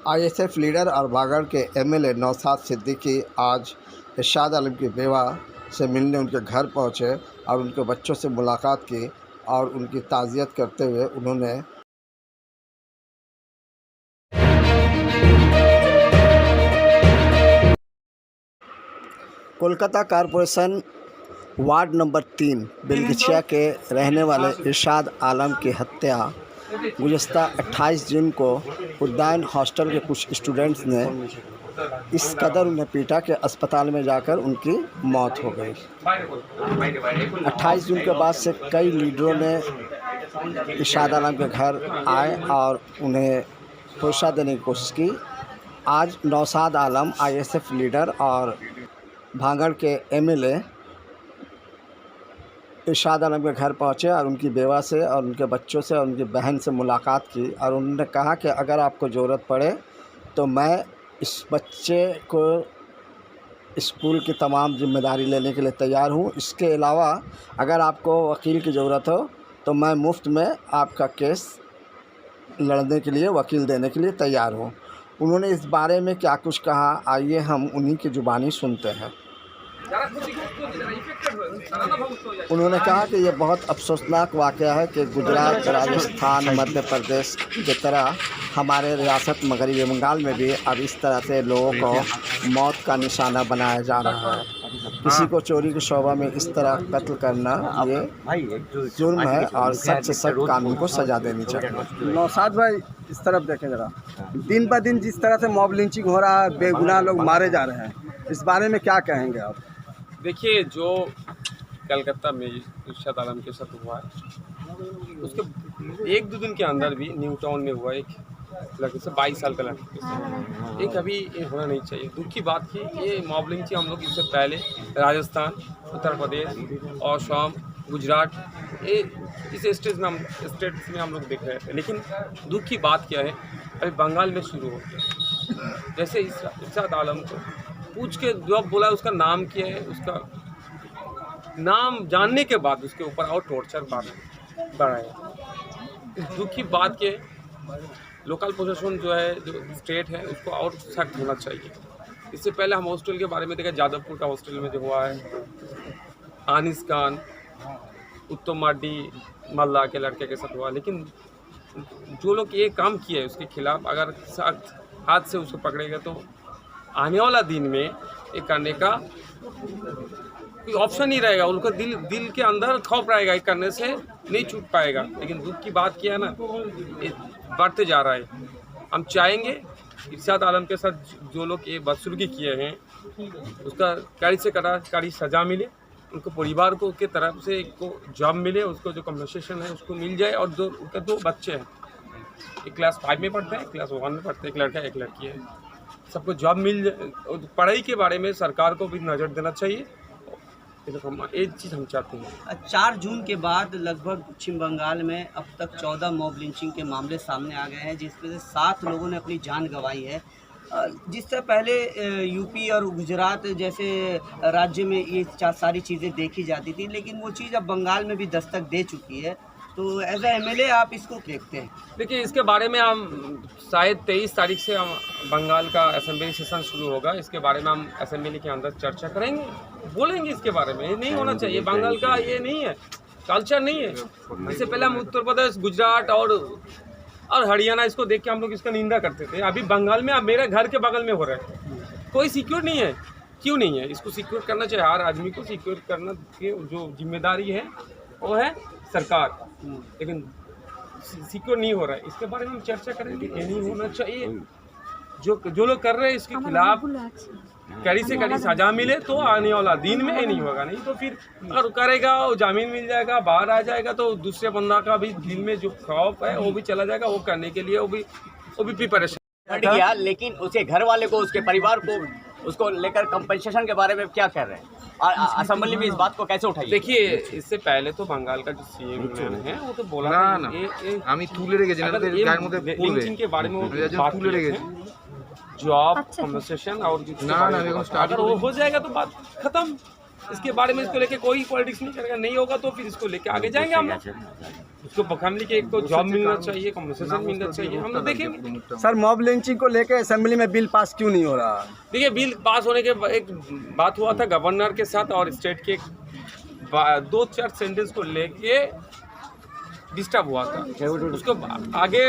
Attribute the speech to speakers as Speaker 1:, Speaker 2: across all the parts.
Speaker 1: ISF leader और बागड़ के MLA Naushad Siddiqui आज इरशाद आलम की बेवा से मिलने उनके घर पहुंचे और उनके बच्चों से मुलाकात की और उनकी ताज़ियत करते हुए उन्होंने कोलकाता कॉरपोरेशन वार्ड नंबर 3 बेलगिछिया के रहने वाले इरशाद आलम की हत्या गुज़श्ता 28 जून को उद्यान हॉस्टल के कुछ स्टूडेंट्स ने इस कदर उन्हें पीटा कि अस्पताल में जाकर उनकी मौत हो गई। 28 जून के बाद से कई लीडरों ने इरशाद आलम के घर आए और उन्हें हौसला देने की कोशिश की। आज नौशाद आलम आईएसएफ लीडर और भांगड़ के एमएलए इरशाद आलम के घर पहुंचे और उनकी बेवा से और उनके बच्चों से और उनकी बहन से मुलाकात की और उन्होंने कहा कि अगर आपको ज़रूरत पड़े तो मैं इस बच्चे को स्कूल की तमाम जिम्मेदारी लेने के लिए तैयार हूं। इसके अलावा अगर आपको वकील की ज़रूरत हो तो मैं मुफ्त में आपका केस लड़ने के लिए वकील देने के लिए तैयार हूं। उन्होंने इस बारे में क्या कुछ कहा, आइए हम उन्हीं की ज़ुबानी सुनते हैं। उन्होंने कहा कि यह बहुत अफसोसनाक वाक़या है कि गुजरात, राजस्थान, मध्य प्रदेश की तरह हमारे रियासत मगरबी बंगाल में भी अब इस तरह से लोगों को मौत का निशाना बनाया जा रहा है। किसी को चोरी के शोबा में इस तरह कत्ल करना ये जुर्म है और सख्त से सख्त कानून को सज़ा देनी चाहिए।
Speaker 2: नौशाद भाई, इस तरफ देखें ज़रा, दिन ब दिन जिस तरह से मॉब लिंचिंग हो रहा है, बेगुनाह लोग मारे जा रहे हैं, इस बारे में क्या कहेंगे आप?
Speaker 3: देखिए, जो कलकत्ता में इरशाद आलम के साथ हुआ है उसके 1-2 दिन के अंदर भी न्यू टाउन में हुआ एक लड़के से 22 साल का लड़के के साथ एक अभी ये होना नहीं चाहिए। दुख की बात कि ये मॉब लिंचिंग हम लोग इससे पहले राजस्थान, उत्तर प्रदेश और शाम गुजरात ये इस स्टेट्स में हम लोग देख रहे थे, लेकिन दुख की बात क्या है अभी बंगाल में शुरू हो गया। जैसे इरशाद आलम को पूछ के जब बोला उसका नाम क्या है, उसका नाम जानने के बाद उसके ऊपर और टॉर्चर बढ़ाया। दुख की बात के लोकल प्रशासन जो है, जो स्टेट है, उसको और सख्त होना चाहिए। इससे पहले हम हॉस्टल के बारे में देखा, जादवपुर का हॉस्टल में जो हुआ है, आनिस खान, उत्तम मार्डी मल्ला के लड़के के साथ हुआ, लेकिन जो लोग ये काम किए है उसके खिलाफ अगर सख्त हाथ से उसको पकड़ेगा तो आने वाला दिन में ये करने का कोई ऑप्शन नहीं रहेगा। उनका दिल के अंदर खौफ रहेगा, ये करने से नहीं छूट पाएगा। लेकिन दुख की बात क्या है ना, ये बढ़ते जा रहा है। हम चाहेंगे इरशाद आलम के साथ जो लोग ये बदसलूकी किए हैं उसका कड़ी से कड़ी सज़ा मिले, उनको परिवार को के तरफ से को जॉब मिले, उसको जो कम्पनसेशन है उसको मिल जाए। और जो उनके 2 बच्चे हैं, एक क्लास 5 में पढ़ते हैं, क्लास 1 में पढ़ते हैं, एक लड़का एक लड़की है, सबको जॉब मिल जाए। पढ़ाई के बारे में सरकार को भी नज़र देना चाहिए। एक चीज़ हम चाहते हैं।
Speaker 4: 4 जून के बाद लगभग पश्चिम बंगाल में अब तक 14 मॉब लिंचिंग के मामले सामने आ गए हैं, जिसमें से 7 लोगों ने अपनी जान गंवाई है। जिस तरह पहले यूपी और गुजरात जैसे राज्य में ये सारी चीज़ें देखी जाती थी, लेकिन वो चीज़ अब बंगाल में भी दस्तक दे चुकी है। तो एज ए एमएलए आप इसको देखते हैं?
Speaker 3: देखिए, इसके बारे में हम शायद 23 तारीख से हम बंगाल का असेंबली सेशन शुरू होगा, इसके बारे में हम असेंबली के अंदर चर्चा करेंगे, बोलेंगे इसके बारे में। ये नहीं होना चाहिए, बंगाल का ये नहीं है, कल्चर नहीं है। इससे पहले हम उत्तर प्रदेश, गुजरात और हरियाणा इसको देख के हम लोग इसका निंदा करते थे। अभी बंगाल में, अब मेरे घर के बगल में हो रहा है, कोई सिक्योर नहीं है। क्यों नहीं है? इसको सिक्योर करना चाहिए। हर आदमी को सिक्योर करना की जो जिम्मेदारी है वो है सरकार, लेकिन सिक्योर नहीं हो रहा है। इसके बारे में हम चर्चा करेंगे। ये नहीं होना चाहिए। जो लोग कर रहे हैं इसके खिलाफ कड़ी से कड़ी सजा मिले तो आने वाला दिन में ये नहीं होगा। नहीं तो फिर अगर करेगा वो जामीन मिल जाएगा, बाहर आ जाएगा, तो दूसरे बंदा का भी दिल में जो खौफ है वो भी चला जाएगा। वो करने के लिए वो भी प्रिपरेशन
Speaker 4: हट गया। लेकिन उसके घर वाले को, उसके परिवार को, उसको लेकर कंपनसेशन के बारे में क्या कह रहे हैं और असेंबली में इस बात को कैसे उठाइए?
Speaker 3: देखिए, इससे पहले तो बंगाल का जो सीएम है वो तो बोला
Speaker 5: ना আমি তুলে রেখেছি না গায়ের মধ্যে
Speaker 3: लिंचिंग के बारे में वो बात
Speaker 5: তুলে রেখেছি
Speaker 3: जॉब कम्पनसेशन और अगर वो हो जाएगा तो बात खत्म। इसके बारे में इसको लेके कोई पॉलिटिक्स नहीं करेगा, नहीं होगा तो फिर इसको लेके आगे जाएंगे हम लोग। उसको फैमिली के एक तो जॉब मिलना चाहिए, कम्पनसेशन मिलना चाहिए, हम लोग देखेंगे।
Speaker 2: सर मॉब लिंचिंग को लेकर असेंबली में बिल पास क्यों नहीं हो रहा?
Speaker 3: देखिए बिल पास होने के एक बात हुआ था गवर्नर के साथ और स्टेट के 2-4 सेंटेंस को लेके डिस्टर्ब हुआ था। उसको आगे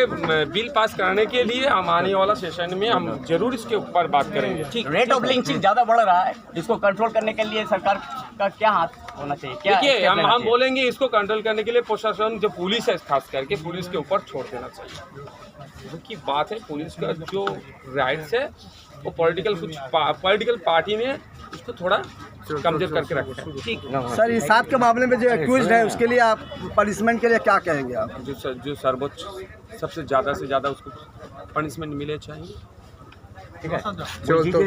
Speaker 3: बिल पास कराने के लिए हम आने वाला सेशन में हम जरूर इसके ऊपर बात करेंगे।
Speaker 6: ठीक, रेट ऑफ लिंचिंग ज़्यादा बढ़ रहा है, इसको कंट्रोल करने के लिए सरकार का क्या हाथ होना चाहिए? क्या
Speaker 3: देखिए हम बोलेंगे इसको कंट्रोल करने के लिए प्रशासन जो पुलिस है खास करके पुलिस के ऊपर छोड़ देना चाहिए। क्योंकि बात है पुलिस का जो राइट्स है वो पॉलिटिकल पार्टी ने उसको थोड़ा कमजोर करके रखा है। ठीक
Speaker 2: सर इस साथ के मामले में जो एक्यूज्ड है उसके लिए आप पनिशमेंट के लिए क्या कहेंगे आप?
Speaker 3: जो सर्वोच्च सबसे ज़्यादा उसको पनिशमेंट मिले चाहिए। ठीक है।
Speaker 5: चलो तो